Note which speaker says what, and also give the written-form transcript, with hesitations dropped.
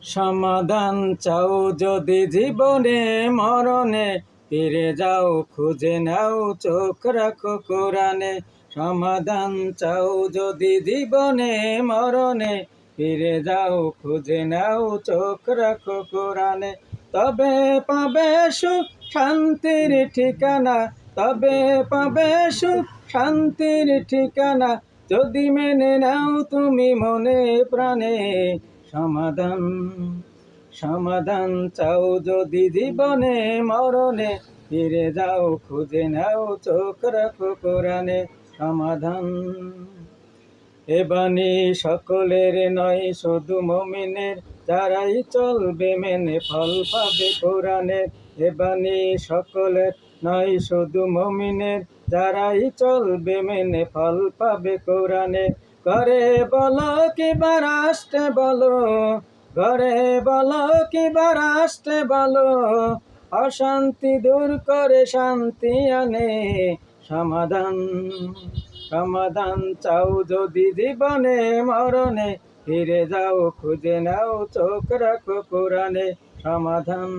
Speaker 1: সমাধান চাও যদি জীবনে মরণে, ফিরে যাও খুঁজে নাও চোখ রাখো কোরআনে। সমাধান চাও যদি জীবনে মরণে, ফিরে যাও খুঁজে নাও চোখ রাখো কোরআনে। তবে পাবে সুখ শান্তির ঠিকানা, তবে পাবে সুখ শান্তির ঠিকানা, যদি মেনে নাও তুমি মনে প্রাণে। সমাধান সমাধান চাও যদি জীবনে মরণে, ফিরে যাও খুঁজে নাও চোখ রাখো কোরআনে। সমাধান এ বাণী সকলের নয় শুধু মুমিনের, যারাই চলবে মেনে ফল পাবে কোরআনের। এ বাণী সকলের নয় শুধু মুমিনের, যারাই চলবে মেনে ফল পাবে কোরআনে। ঘরে বলো কিবা রাষ্ট্রে বলো, ঘরে বলো কিবা রাষ্ট্রে বলো, অশান্তি দূর করে শান্তি আনে। সমাধান সমাধান চাও যদি জীবনে মরণে, ফিরে যাও খুঁজে নাও চোখ রাখো কোরআনে। সমাধান।